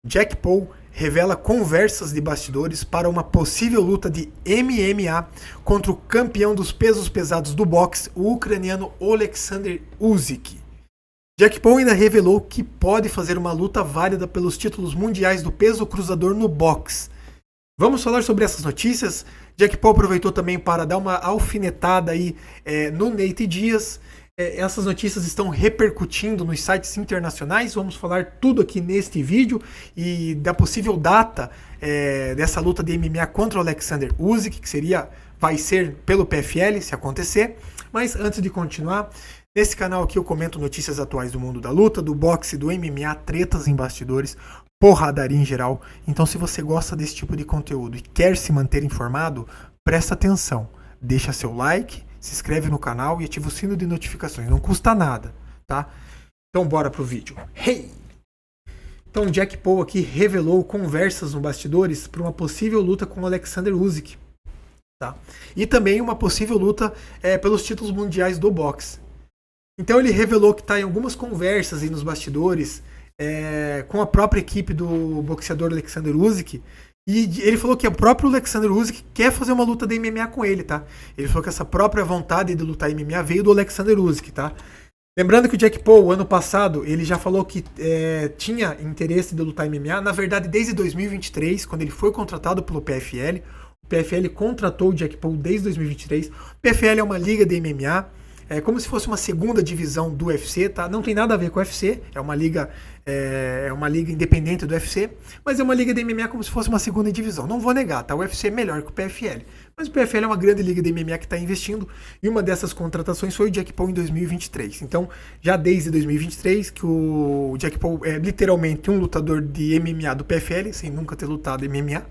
Jack Paul revela conversas de bastidores para uma possível luta de MMA contra o campeão dos pesos pesados do boxe, o ucraniano Oleksandr Usyk. Jack Paul ainda revelou que pode fazer uma luta válida pelos títulos mundiais do peso cruzador no boxe. Vamos falar sobre essas notícias. Jack Paul aproveitou também para dar uma alfinetada aí no Nate Diaz. Essas notícias estão repercutindo nos sites internacionais. Vamos falar tudo aqui neste vídeo e da possível data dessa luta de MMA contra o Oleksandr Usyk, que vai ser pelo PFL, se acontecer. Mas antes de continuar, nesse canal aqui eu comento notícias atuais do mundo da luta, do boxe, do MMA, tretas em bastidores, porradaria em geral. Então, se você gosta desse tipo de conteúdo e quer se manter informado, presta atenção, deixa seu like, se inscreve no canal e ativa o sino de notificações. Não custa nada, tá? Então bora pro vídeo. Hey! Então Jack Paul aqui revelou conversas no bastidores para uma possível luta com o Oleksandr Usyk, tá? E também uma possível luta pelos títulos mundiais do boxe. Então ele revelou que está em algumas conversas aí nos bastidores com a própria equipe do boxeador Oleksandr Usyk. E ele falou que o próprio Oleksandr Usyk quer fazer uma luta de MMA com ele, tá? Ele falou que essa própria vontade de lutar MMA veio do Oleksandr Usyk, tá? Lembrando que o Jack Paul, ano passado, ele já falou que tinha interesse de lutar MMA. Na verdade, desde 2023, quando ele foi contratado pelo PFL. O PFL contratou o Jack Paul desde 2023. O PFL é uma liga de MMA. É como se fosse uma segunda divisão do UFC, tá? Não tem nada a ver com o UFC, é uma liga independente do UFC, mas é uma liga de MMA como se fosse uma segunda divisão. Não vou negar, tá? O UFC é melhor que o PFL, mas o PFL é uma grande liga de MMA que está investindo, e uma dessas contratações foi o Jack Paul em 2023. Então, já desde 2023, que o Jack Paul é literalmente um lutador de MMA do PFL, sem nunca ter lutado MMA,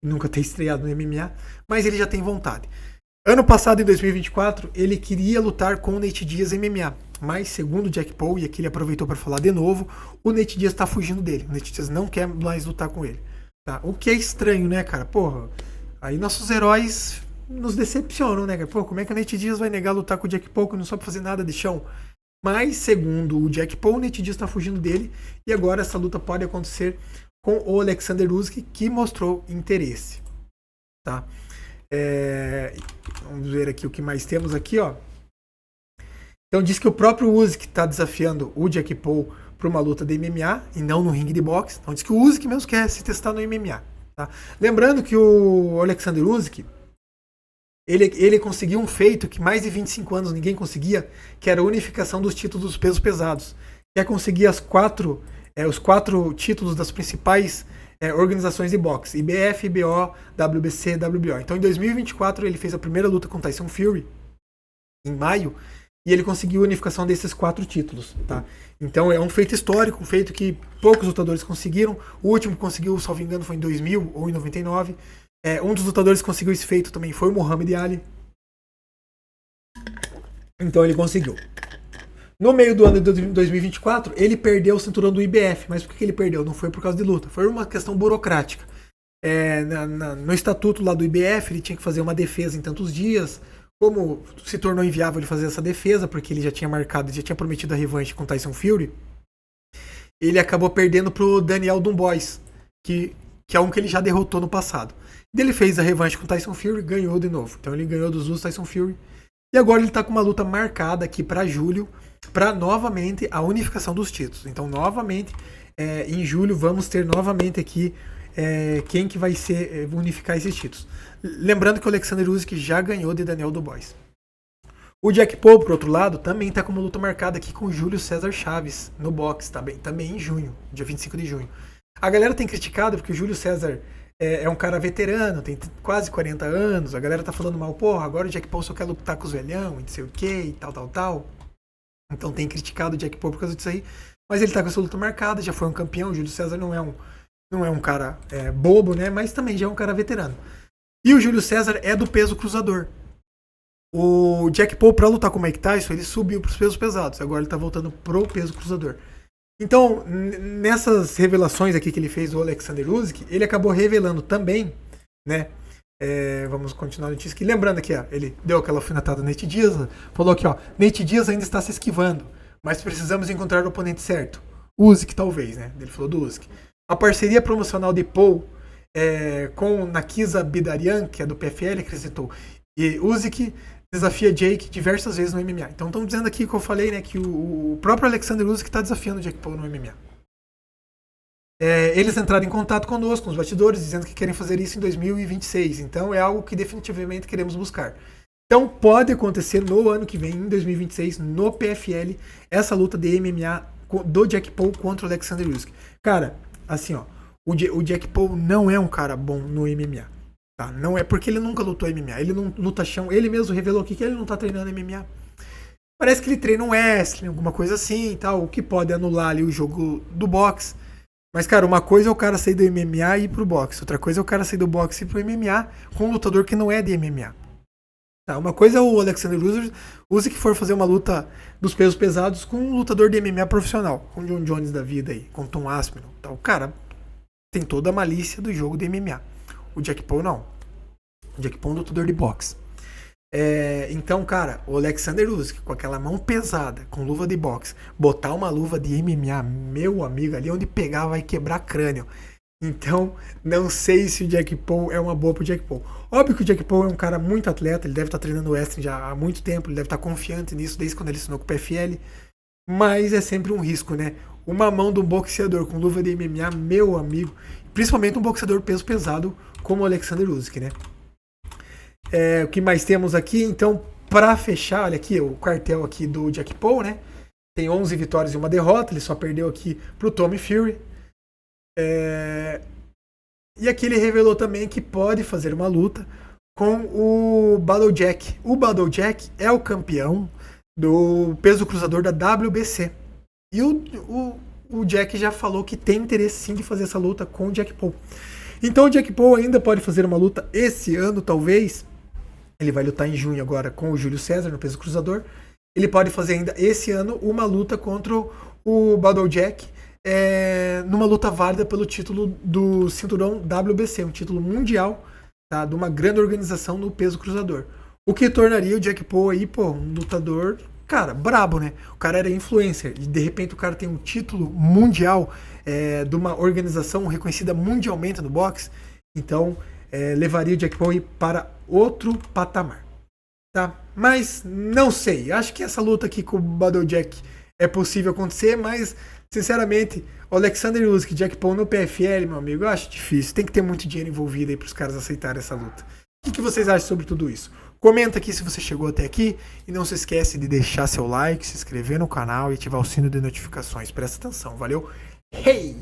nunca ter estreado no MMA, mas ele já tem vontade. Ano passado, em 2024, ele queria lutar com o Nate Diaz MMA, mas segundo o Jack Paul, e aqui ele aproveitou para falar de novo, o Nate Diaz está fugindo dele. O Nate Diaz não quer mais lutar com ele. Tá? O que é estranho, né, cara? Porra, aí nossos heróis nos decepcionam, né, cara? Pô, como é que o Nate Diaz vai negar lutar com o Jack Paul, que não sabe fazer nada de chão? Mas, segundo o Jack Paul, o Nate Diaz está fugindo dele, e agora essa luta pode acontecer com o Oleksandr Usyk, que mostrou interesse. Tá? Vamos ver aqui o que mais temos aqui, ó. Então diz que o próprio Usyk está desafiando o Jack Paul para uma luta de MMA e não no ringue de boxe. Então diz que o Usyk mesmo quer se testar no MMA, tá? Lembrando que o Oleksandr Usyk ele conseguiu um feito que mais de 25 anos ninguém conseguia, que era a unificação dos títulos dos pesos pesados. Quer conseguir os quatro títulos das principais organizações de boxe, IBF, IBO, WBC, WBO. Então em 2024 ele fez a primeira luta com Tyson Fury, em maio, e ele conseguiu a unificação desses 4 títulos. Tá? Então é um feito histórico, um feito que poucos lutadores conseguiram. O último que conseguiu, salvo engano, foi em 2000 ou em 99. Um dos lutadores que conseguiu esse feito também foi o Muhammad Ali. Então ele conseguiu. No meio do ano de 2024, ele perdeu o cinturão do IBF. Mas por que ele perdeu? Não foi por causa de luta. Foi uma questão burocrática. No estatuto lá do IBF, ele tinha que fazer uma defesa em tantos dias. Como se tornou inviável ele fazer essa defesa, porque ele já tinha prometido a revanche com Tyson Fury, ele acabou perdendo pro Daniel Dubois, que é um que ele já derrotou no passado. Ele fez a revanche com Tyson Fury e ganhou de novo. Então ele ganhou dos Tyson Fury. E agora ele está com uma luta marcada aqui para julho, para novamente a unificação dos títulos. Então, novamente, em julho, vamos ter novamente aqui quem que vai unificar esses títulos. Lembrando que o Oleksandr Usyk já ganhou de Daniel Dubois. O Jack Paul, por outro lado, também está com uma luta marcada aqui com o Júlio César Chaves, no boxe, também em junho, dia 25 de junho. A galera tem criticado porque o Júlio César é um cara veterano, tem quase 40 anos, a galera tá falando mal, porra, agora o Jack Paul só quer lutar com os velhão, e não sei o que, e tal. Então tem criticado o Jack Paul por causa disso aí, mas ele tá com essa luta marcada, já foi um campeão, o Júlio César não é um cara bobo, né, mas também já é um cara veterano. E o Júlio César é do peso cruzador. O Jack Paul, pra lutar com o Mike Tyson, ele subiu pros pesos pesados, agora ele tá voltando pro peso cruzador. Então, nessas revelações aqui que ele fez do Oleksandr Usyk, ele acabou revelando também, né? Vamos continuar a notícia aqui. Lembrando aqui, ó, ele deu aquela alfinetada no Nate Diaz, falou aqui, ó, Nate Diaz ainda está se esquivando, mas precisamos encontrar o oponente certo. Usyk talvez, né? Ele falou do Usyk. A parceria promocional de Paul com Nakisa Bidarian, que é do PFL, acrescentou. E Usyk desafia Jake diversas vezes no MMA. Então estão dizendo aqui que eu falei, né, que o próprio Alexander Usyk está desafiando o Jake Paul no MMA. Eles entraram em contato conosco, nos bastidores, dizendo que querem fazer isso em 2026. Então é algo que definitivamente queremos buscar. Então pode acontecer no ano que vem, em 2026, no PFL, essa luta de MMA do Jake Paul contra o Alexander Usyk. Cara, assim, ó, o Jake Paul não é um cara bom no MMA. Tá? Não é porque ele nunca lutou MMA. Ele não luta chão. Ele mesmo revelou aqui que ele não tá treinando MMA. Parece que ele treina um wrestling, alguma coisa assim e tal, o que pode anular ali o jogo do boxe. Mas, cara, uma coisa é o cara sair do MMA e ir pro boxe. Outra coisa é o cara sair do boxe e ir pro MMA com um lutador que não é de MMA. Tá, uma coisa é o Alexander Usyk que for fazer uma luta dos pesos pesados com um lutador de MMA profissional, com o John Jones da vida aí, com o Tom Aspinall. Tá, o cara tem toda a malícia do jogo de MMA. O Jake Paul não. O Jake Paul é um lutador de boxe. Então, cara, o Alexander Usyk com aquela mão pesada, com luva de boxe, botar uma luva de MMA, meu amigo, ali onde pegar vai quebrar crânio. Então, não sei se o Jake Paul é uma boa pro Jake Paul. Óbvio que o Jake Paul é um cara muito atleta, ele deve estar treinando wrestling já há muito tempo, ele deve estar confiante nisso desde quando ele assinou com o PFL, mas é sempre um risco, né? Uma mão de um boxeador com luva de MMA, meu amigo, principalmente um boxeador peso pesado como o Alexander Usyk, né? O que mais temos aqui? Então, para fechar, olha aqui o cartel aqui do Jake Paul, né? Tem 11 vitórias e uma derrota, ele só perdeu aqui pro Tommy Fury. E aqui ele revelou também que pode fazer uma luta com o Badou Jack. O Badou Jack é o campeão do peso cruzador da WBC. E o Jack já falou que tem interesse sim de fazer essa luta com o Jake Paul. Então o Jake Paul ainda pode fazer uma luta esse ano, talvez. Ele vai lutar em junho agora com o Júlio César no peso cruzador. Ele pode fazer ainda esse ano uma luta contra o Badou Jack numa luta válida pelo título do cinturão WBC, um título mundial, tá, de uma grande organização no peso cruzador. O que tornaria o Jake Paul aí, pô, um lutador, cara, brabo, né? O cara era influencer e de repente o cara tem um título mundial de uma organização reconhecida mundialmente no boxe. Então levaria o Jake Paul para outro patamar, tá? Mas não sei, acho que essa luta aqui com o Badou Jack é possível acontecer, mas sinceramente, o Alexander Usyk e Jake Paul no PFL, meu amigo, eu acho difícil. Tem que ter muito dinheiro envolvido aí para os caras aceitarem essa luta. O que vocês acham sobre tudo isso? Comenta aqui se você chegou até aqui e não se esquece de deixar seu like, se inscrever no canal e ativar o sino de notificações. Presta atenção, valeu? Hey!